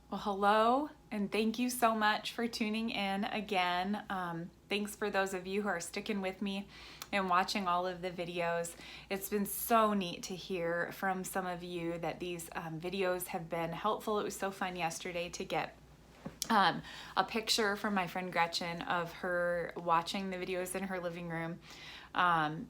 Well, hello, and thank you so much for tuning in again. Thanks for those of you who are sticking with me and watching all of the videos. It's been so neat to hear from some of you that these videos have been helpful. It was so fun yesterday to get a picture from my friend Gretchen of her watching the videos in her living room.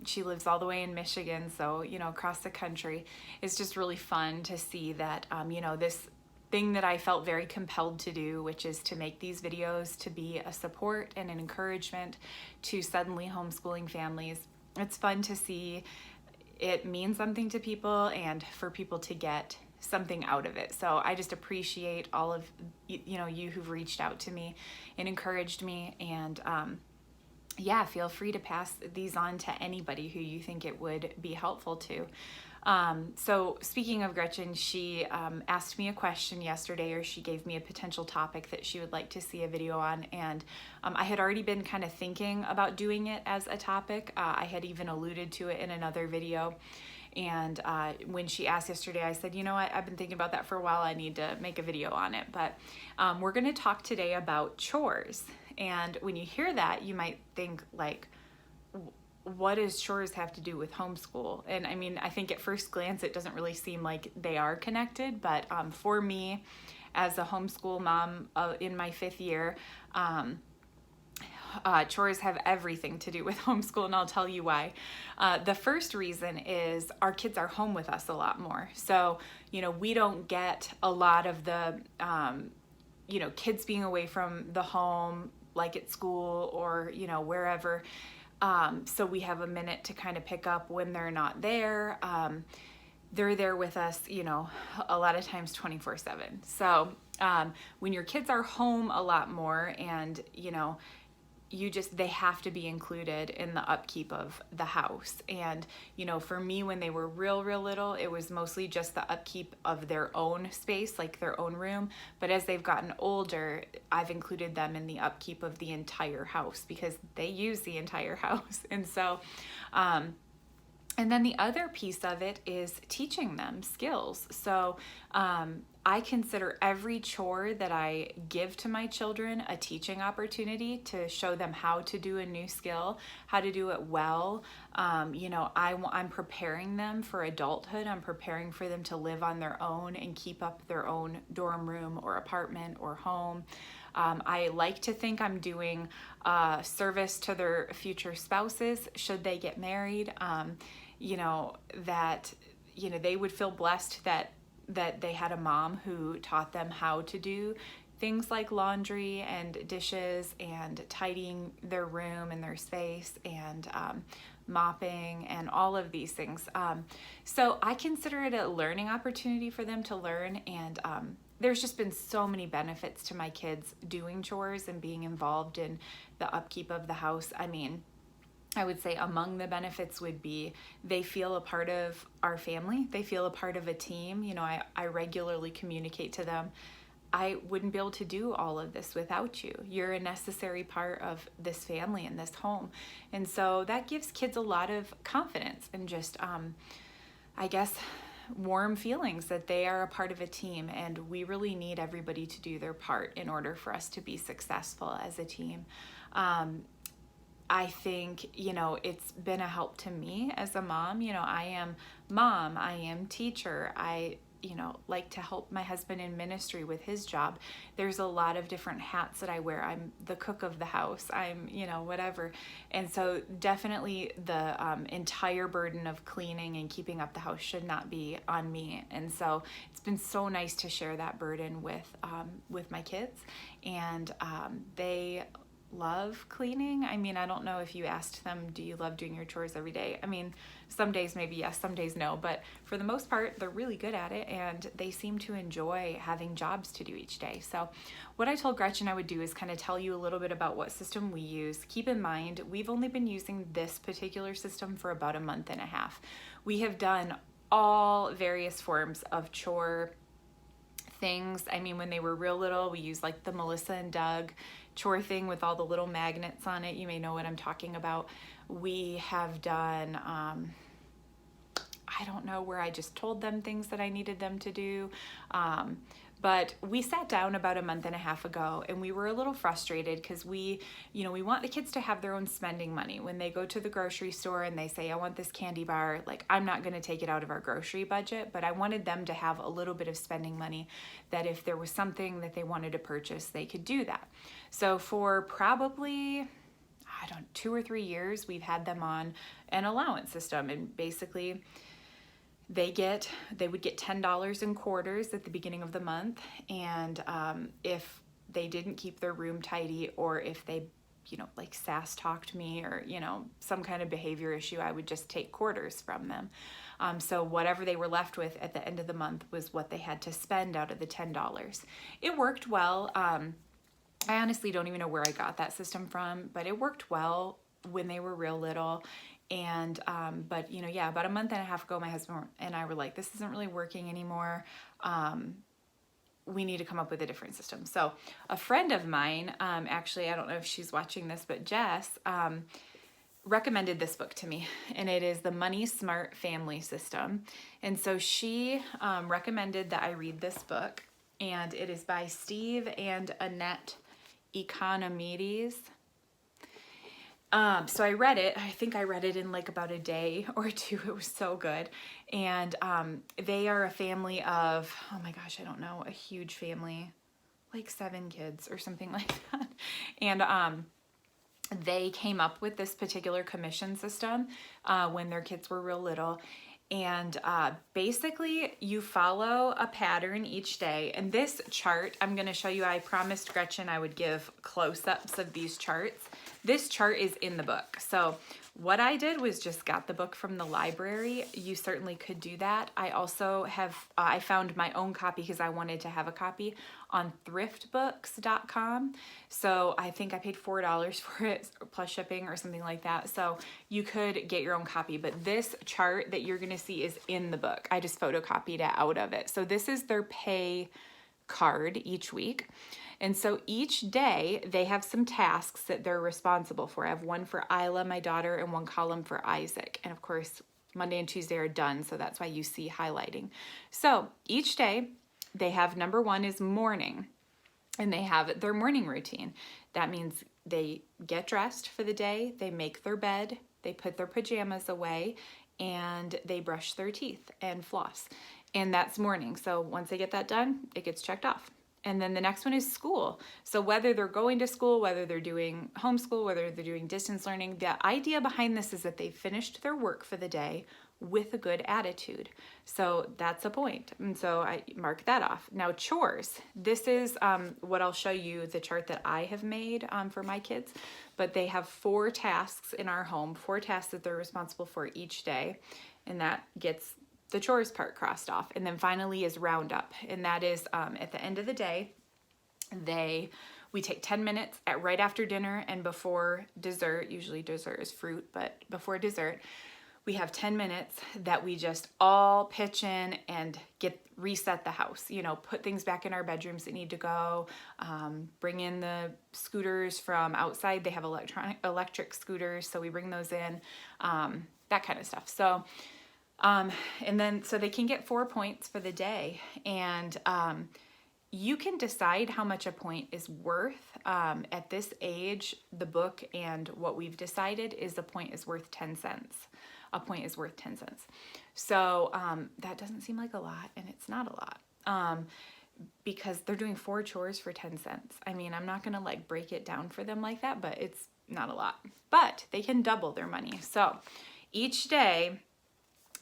She lives all the way in Michigan, so, across the country. It's just really fun to see that, this thing that I felt very compelled to do, which is to make these videos to be a support and an encouragement to suddenly homeschooling families. It's fun to see it mean something to people and for people to get something out of it. So I just appreciate all of you who've reached out to me and encouraged me, and feel free to pass these on to anybody who you think it would be helpful to. So speaking of Gretchen, she asked me a question yesterday, or she gave me a potential topic that she would like to see a video on, and I had already been kind of thinking about doing it as a topic. I had even alluded to it in another video, and when she asked yesterday, I said, I've been thinking about that for a while. I need to make a video on it. But we're going to talk today about chores. And when you hear that, you might think, like, what does chores have to do with homeschool? And I mean, I think at first glance, it doesn't really seem like they are connected. But for me, as a homeschool mom in my 5th year, chores have everything to do with homeschool, and I'll tell you why. The first reason is our kids are home with us a lot more. So, we don't get a lot of the, kids being away from the home, like at school or, wherever. So we have a minute to kind of pick up when they're not there. They're there with us, a lot of times 24/7. So when your kids are home a lot more, and, they have to be included in the upkeep of the house. And, for me, when they were real little, it was mostly just the upkeep of their own space, like their own room. But as they've gotten older, I've included them in the upkeep of the entire house, because they use the entire house. And so, and then the other piece of it is teaching them skills. So I consider every chore that I give to my children a teaching opportunity to show them how to do a new skill, how to do it well. I'm preparing them for adulthood. I'm preparing for them to live on their own and keep up their own dorm room or apartment or home. I like to think I'm doing service to their future spouses should they get married. That they would feel blessed that they had a mom who taught them how to do things like laundry and dishes and tidying their room and their space and mopping and all of these things. So I consider it a learning opportunity for them to learn, and there's just been so many benefits to my kids doing chores and being involved in the upkeep of the house. I mean, I would say among the benefits would be they feel a part of our family. They feel a part of a team. I regularly communicate to them, I wouldn't be able to do all of this without you. You're a necessary part of this family and this home. And so that gives kids a lot of confidence and just, I guess, warm feelings that they are a part of a team, and we really need everybody to do their part in order for us to be successful as a team. I think, it's been a help to me as a mom. I am mom, I am teacher, I, like to help my husband in ministry with his job. There's a lot of different hats that I wear. I'm the cook of the house, I'm, whatever. And so definitely the entire burden of cleaning and keeping up the house should not be on me. And so it's been so nice to share that burden with my kids, and they love cleaning. I mean, I don't know if you asked them, do you love doing your chores every day? I mean, some days maybe yes, some days no, but for the most part, they're really good at it, and they seem to enjoy having jobs to do each day. So what I told Gretchen I would do is kind of tell you a little bit about what system we use. Keep in mind, we've only been using this particular system for about a month and a half. We have done all various forms of chore things. I mean, when they were real little, we used like the Melissa and Doug chore thing with all the little magnets on it. You may know what I'm talking about. We have done, I don't know, where I just told them things that I needed them to do. But we sat down about a month and a half ago and we were a little frustrated because we want the kids to have their own spending money. When they go to the grocery store and they say, I want this candy bar, like I'm not going to take it out of our grocery budget, but I wanted them to have a little bit of spending money that if there was something that they wanted to purchase, they could do that. So for probably 2 or 3 years, we've had them on an allowance system, and basically they would get $10 in quarters at the beginning of the month, and if they didn't keep their room tidy, or if they like sass talked me, or some kind of behavior issue, I would just take quarters from them. So whatever they were left with at the end of the month was what they had to spend out of the $10. It worked well. I honestly don't even know where I got that system from, but it worked well when they were real little. And, but about a month and a half ago, my husband and I were like, this isn't really working anymore. We need to come up with a different system. So a friend of mine, actually, I don't know if she's watching this, but Jess, recommended this book to me, and it is the Money Smart Family System. And so she, recommended that I read this book, and it is by Steve and Annette Economides. So I read it. I think I read it in like about a day or two. It was so good. And they are a family of, oh my gosh, I don't know, a huge family, like 7 kids or something like that. And they came up with this particular commission system when their kids were real little. And basically you follow a pattern each day. And this chart, I'm going to show you, I promised Gretchen I would give close-ups of these charts. This chart is in the book. So what I did was just got the book from the library. You certainly could do that. I also have, I found my own copy because I wanted to have a copy on thriftbooks.com. So I think I paid $4 for it plus shipping or something like that. So you could get your own copy, but this chart that you're gonna see is in the book. I just photocopied it out of it. So this is their pay card each week. And so each day they have some tasks that they're responsible for. I have one for Isla, my daughter, and one column for Isaac. And of course, Monday and Tuesday are done, so that's why you see highlighting. So each day they have, number 1 is morning, and they have their morning routine. That means they get dressed for the day, they make their bed, they put their pajamas away, and they brush their teeth and floss. And that's morning. So once they get that done, it gets checked off. And then the next one is school. So whether they're going to school, whether they're doing homeschool, whether they're doing distance learning, the idea behind this is that they finished their work for the day with a good attitude. So that's a point. And so I mark that off. Now chores. This is what I'll show you, the chart that I have made for my kids. But they have 4 tasks in our home, 4 tasks that they're responsible for each day. And that gets the chores part crossed off. And then finally is roundup. And that is at the end of the day, we take 10 minutes right after dinner and before dessert. Usually dessert is fruit, but before dessert, we have 10 minutes that we just all pitch in and reset the house. Put things back in our bedrooms that need to go, bring in the scooters from outside. They have electric scooters, so we bring those in, that kind of stuff. So and then, so they can get 4 points for the day, and you can decide how much a point is worth. At this age, the book and what we've decided is a point is worth 10 cents. A point is worth 10 cents. So that doesn't seem like a lot, and it's not a lot. Because they're doing 4 chores for 10 cents. I mean, I'm not gonna like break it down for them like that, but it's not a lot. But they can double their money. So each day,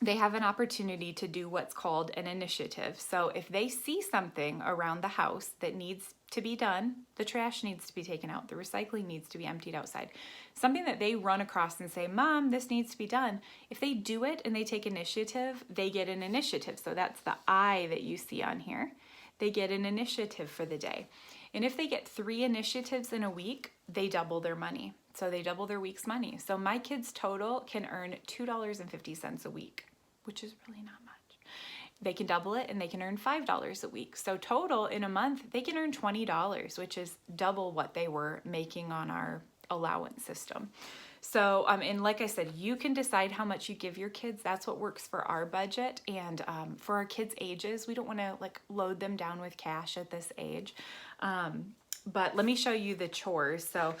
they have an opportunity to do what's called an initiative. So if they see something around the house that needs to be done, the trash needs to be taken out, the recycling needs to be emptied outside, something that they run across and say, Mom, this needs to be done. If they do it and they take initiative, they get an initiative. So that's the I that you see on here. They get an initiative for the day. And if they get 3 initiatives in a week, they double their money. So they double their week's money. So my kids total can earn $2.50 a week, which is really not much. They can double it and they can earn $5 a week. So total in a month, they can earn $20, which is double what they were making on our allowance system. So, and like I said, you can decide how much you give your kids. That's what works for our budget. And for our kids' ages, we don't want to like load them down with cash at this age. But let me show you the chores. So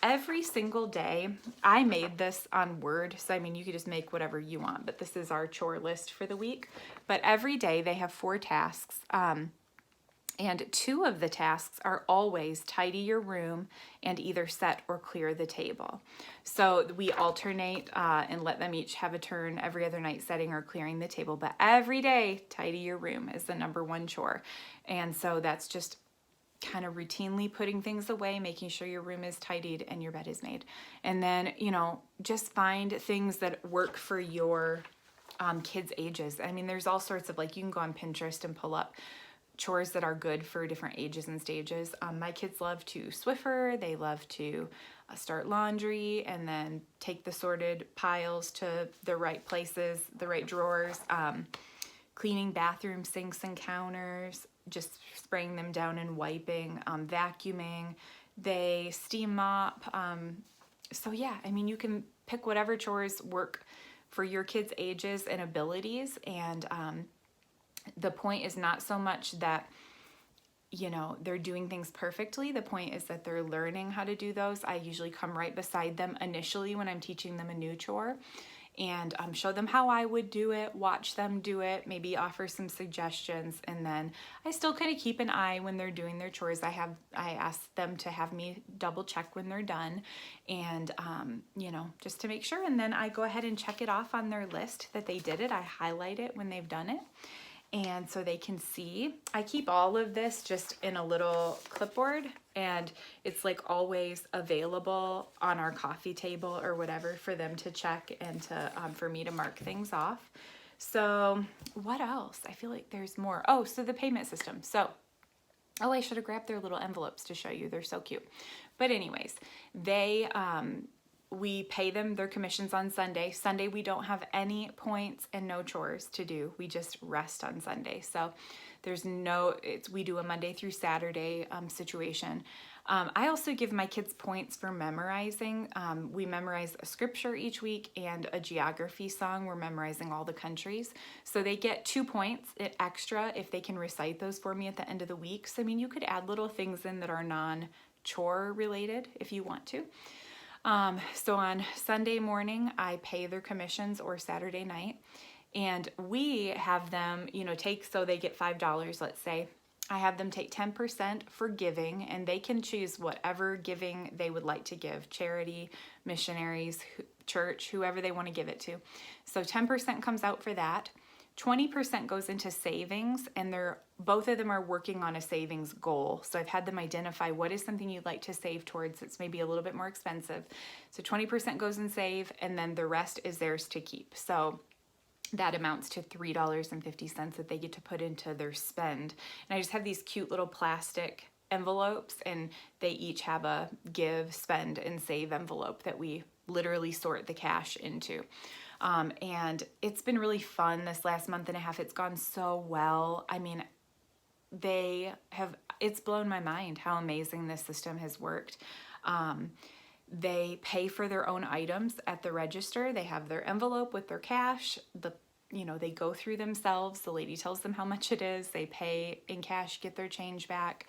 every single day, I made this on Word. So, I mean, you could just make whatever you want, but this is our chore list for the week. But every day they have 4 tasks. And 2 of the tasks are always tidy your room and either set or clear the table. So we alternate and let them each have a turn every other night, setting or clearing the table. But every day, tidy your room is the #1 chore. And so that's just kind of routinely putting things away, making sure your room is tidied and your bed is made. And then, you know, just find things that work for your kids' ages. I mean, there's all sorts of, like, you can go on Pinterest and pull up chores that are good for different ages and stages. My kids love to Swiffer. They love to start laundry and then take the sorted piles to the right places, the right drawers, cleaning bathroom sinks and counters, just spraying them down and wiping, vacuuming. They steam mop. So yeah, I mean, you can pick whatever chores work for your kids' ages and abilities. And the point is not so much that, you know, they're doing things perfectly. The point is that they're learning how to do those. I usually come right beside them initially when I'm teaching them a new chore and show them how I would do it, watch them do it, maybe offer some suggestions, and then I still kind of keep an eye when they're doing their chores. I ask them to have me double check when they're done, and you know, just to make sure, and then I go ahead and check it off on their list that they did it. I highlight it when they've done it, and so they can see. I keep all of this just in a little clipboard, and it's like always available on our coffee table or whatever for them to check and to for me to mark things off. So what else? I feel like there's more. Oh, so the payment system. So, oh, I should have grabbed their little envelopes to show you. They're so cute. But anyways, they we pay them their commissions on Sunday. Sunday, we don't have any points and no chores to do. We just rest on Sunday. So there's no, we do a Monday through Saturday situation. I also give my kids points for memorizing. We memorize a scripture each week and a geography song. We're memorizing all the countries. So they get 2 points extra if they can recite those for me at the end of the week. So, I mean, you could add little things in that are non-chore related if you want to. So on Sunday morning, I pay their commissions, or Saturday night, and we have them, you know, so they get $5, let's say. I have them take 10% for giving, and they can choose whatever giving they would like to give: charity, missionaries, church, whoever they want to give it to. So 10% comes out for that. 20% goes into savings, and both of them are working on a savings goal. So I've had them identify what is something you'd like to save towards that's maybe a little bit more expensive. So 20% goes in save, and then the rest is theirs to keep. So that amounts to $3.50 that they get to put into their spend. And I just have these cute little plastic envelopes, and they each have a give, spend, and save envelope that we literally sort the cash into. And it's been really fun this last month and a half. It's gone so well. I mean, it's blown my mind how amazing this system has worked. They pay for their own items at the register. They have their envelope with their cash. They go through themselves. The lady tells them how much it is. They pay in cash, get their change back.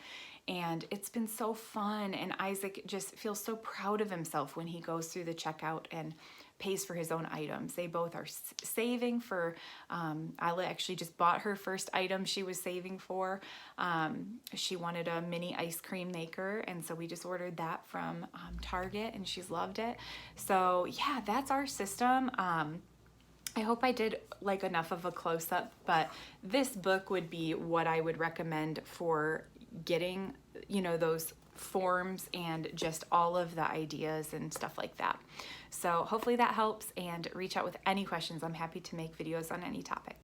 And it's been so fun. And Isaac just feels so proud of himself when he goes through the checkout and pays for his own items. They both are saving for, Isla actually just bought her first item she was saving for. She wanted a mini ice cream maker, and so we just ordered that from Target, and she's loved it. So yeah, that's our system. I hope I did like enough of a close-up, but this book would be what I would recommend for getting, those forms and just all of the ideas and stuff like that. So hopefully that helps, and reach out with any questions. I'm happy to make videos on any topic.